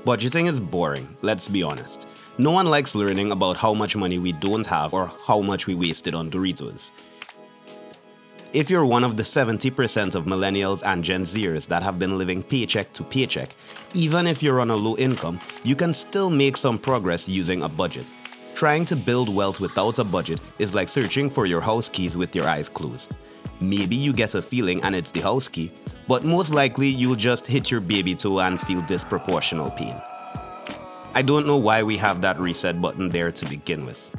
Budgeting is boring, let's be honest. No one likes learning about how much money we don't have or how much we wasted on Doritos. If you're one of the 70% of millennials and Gen Zers that have been living paycheck to paycheck, even if you're on a low income, you can still make some progress using a budget. Trying to build wealth without a budget is like searching for your house keys with your eyes closed. Maybe you get a feeling and it's the house key, but most likely you'll just hit your baby toe and feel disproportional pain. I don't know why we have that reset button there to begin with.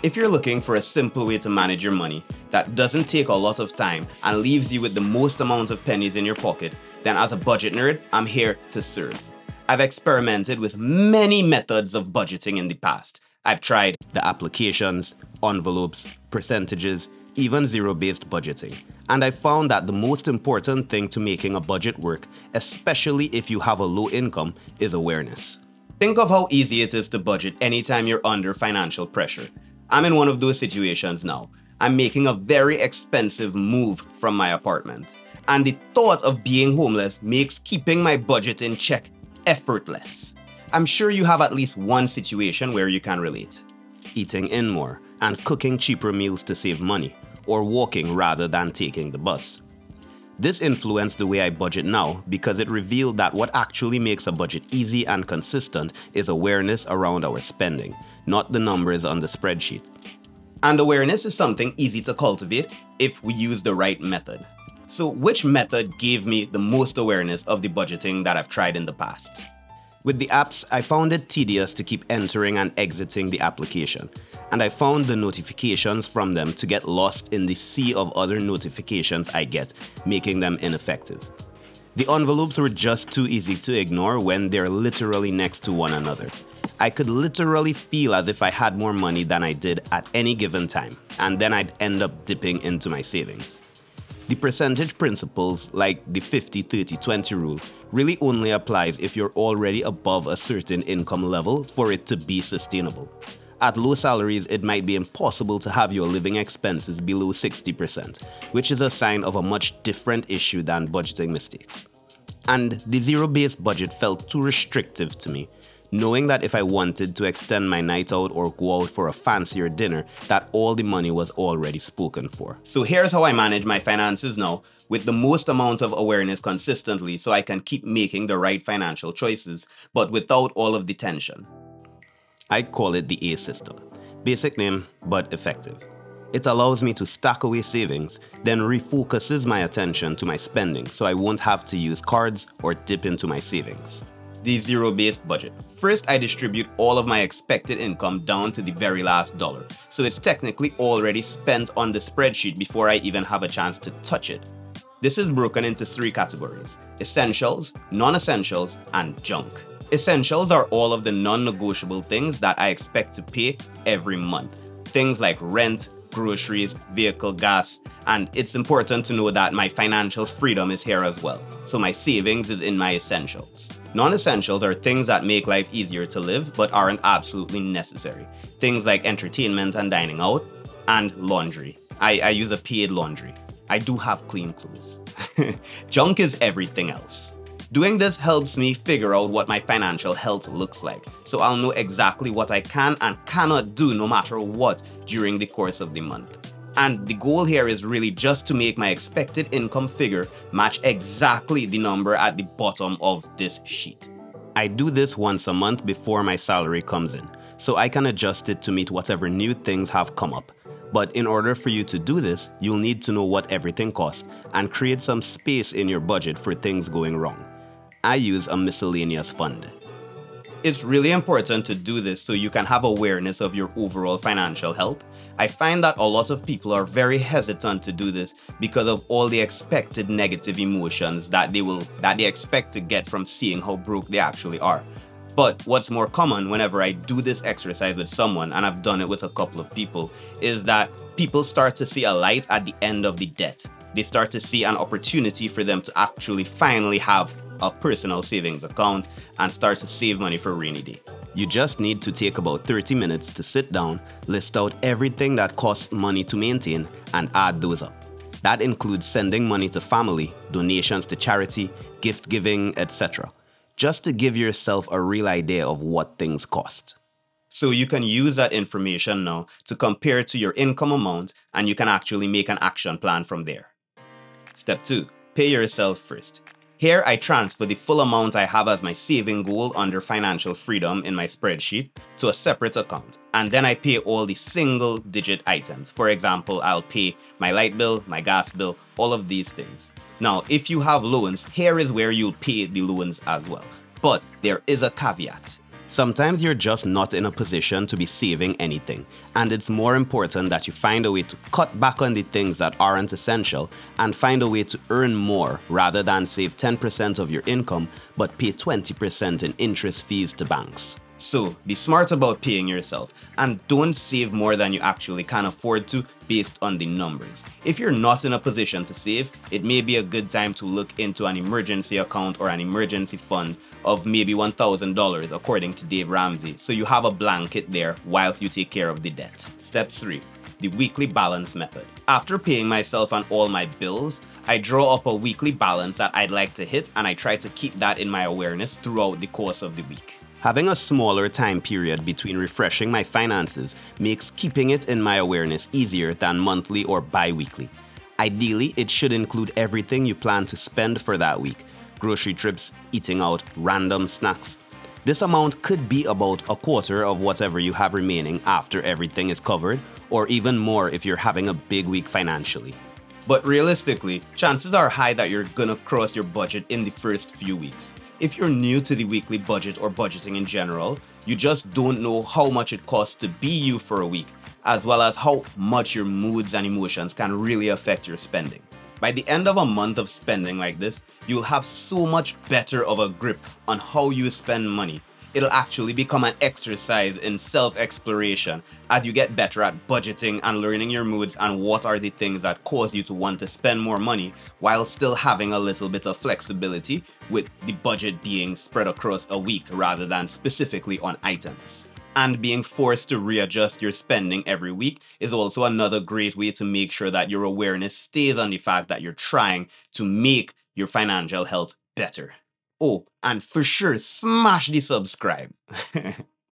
If you're looking for a simple way to manage your money that doesn't take a lot of time and leaves you with the most amount of pennies in your pocket, then as a budget nerd, I'm here to serve. I've experimented with many methods of budgeting in the past. I've tried the applications, envelopes, percentages, even zero-based budgeting. And I found that the most important thing to making a budget work, especially if you have a low income, is awareness. Think of how easy it is to budget anytime you're under financial pressure. I'm in one of those situations now. I'm making a very expensive move from my apartment. And the thought of being homeless makes keeping my budget in check effortless. I'm sure you have at least one situation where you can relate. Eating in more and cooking cheaper meals to save money, or walking rather than taking the bus. This influenced the way I budget now because it revealed that what actually makes a budget easy and consistent is awareness around our spending, not the numbers on the spreadsheet. And awareness is something easy to cultivate if we use the right method. So which method gave me the most awareness of the budgeting that I've tried in the past? With the apps, I found it tedious to keep entering and exiting the application, and I found the notifications from them to get lost in the sea of other notifications I get, making them ineffective. The envelopes were just too easy to ignore when they're literally next to one another. I could literally feel as if I had more money than I did at any given time, and then I'd end up dipping into my savings. The percentage principles, like the 50-30-20 rule, really only applies if you're already above a certain income level for it to be sustainable. At low salaries, it might be impossible to have your living expenses below 60%, which is a sign of a much different issue than budgeting mistakes. And the zero-based budget felt too restrictive to me, knowing that if I wanted to extend my night out or go out for a fancier dinner, that all the money was already spoken for. So here's how I manage my finances now, with the most amount of awareness consistently so I can keep making the right financial choices, but without all of the tension. I call it the A system. Basic name, but effective. It allows me to stack away savings, then refocuses my attention to my spending so I won't have to use cards or dip into my savings. The zero-based budget. First, I distribute all of my expected income down to the very last dollar, so it's technically already spent on the spreadsheet before I even have a chance to touch it. This is broken into 3 categories: essentials, non-essentials, and junk. Essentials are all of the non-negotiable things that I expect to pay every month. Things like rent, groceries, vehicle gas, and it's important to know that my financial freedom is here as well, so my savings is in my essentials. Non-essentials are things that make life easier to live but aren't absolutely necessary. Things like entertainment and dining out, and laundry. I use a paid laundry. I do have clean clothes. Junk is everything else. Doing this helps me figure out what my financial health looks like, so I'll know exactly what I can and cannot do no matter what during the course of the month. And the goal here is really just to make my expected income figure match exactly the number at the bottom of this sheet. I do this once a month before my salary comes in, so I can adjust it to meet whatever new things have come up. But in order for you to do this, you'll need to know what everything costs and create some space in your budget for things going wrong. I use a miscellaneous fund. It's really important to do this so you can have awareness of your overall financial health. I find that a lot of people are very hesitant to do this because of all the expected negative emotions that they expect to get from seeing how broke they actually are. But what's more common whenever I do this exercise with someone, and I've done it with a couple of people, is that people start to see a light at the end of the debt. They start to see an opportunity for them to actually finally have a personal savings account and start to save money for a rainy day. You just need to take about 30 minutes to sit down, list out everything that costs money to maintain, and add those up. That includes sending money to family, donations to charity, gift giving, etc. just to give yourself a real idea of what things cost. So you can use that information now to compare to your income amount, and you can actually make an action plan from there. Step 2. Pay yourself first. Here I transfer the full amount I have as my saving goal under financial freedom in my spreadsheet to a separate account, and then I pay all the single digit items. For example, I'll pay my light bill, my gas bill, all of these things. Now, if you have loans, here is where you'll pay the loans as well. But there is a caveat. Sometimes you're just not in a position to be saving anything, and it's more important that you find a way to cut back on the things that aren't essential and find a way to earn more rather than save 10% of your income but pay 20% in interest fees to banks. So, be smart about paying yourself and don't save more than you actually can afford to based on the numbers. If you're not in a position to save, it may be a good time to look into an emergency account or an emergency fund of maybe $1,000 according to Dave Ramsey, so you have a blanket there whilst you take care of the debt. Step 3. The weekly balance method. After paying myself on all my bills, I draw up a weekly balance that I'd like to hit, and I try to keep that in my awareness throughout the course of the week. Having a smaller time period between refreshing my finances makes keeping it in my awareness easier than monthly or bi-weekly. Ideally, it should include everything you plan to spend for that week: grocery trips, eating out, random snacks. This amount could be about a quarter of whatever you have remaining after everything is covered, or even more if you're having a big week financially. But realistically, chances are high that you're gonna cross your budget in the first few weeks. If you're new to the weekly budget or budgeting in general, you just don't know how much it costs to be you for a week, as well as how much your moods and emotions can really affect your spending. By the end of a month of spending like this, you'll have so much better of a grip on how you spend money. It'll actually become an exercise in self-exploration as you get better at budgeting and learning your moods and what are the things that cause you to want to spend more money while still having a little bit of flexibility, with the budget being spread across a week rather than specifically on items. And being forced to readjust your spending every week is also another great way to make sure that your awareness stays on the fact that you're trying to make your financial health better. Oh, and for sure, smash the subscribe.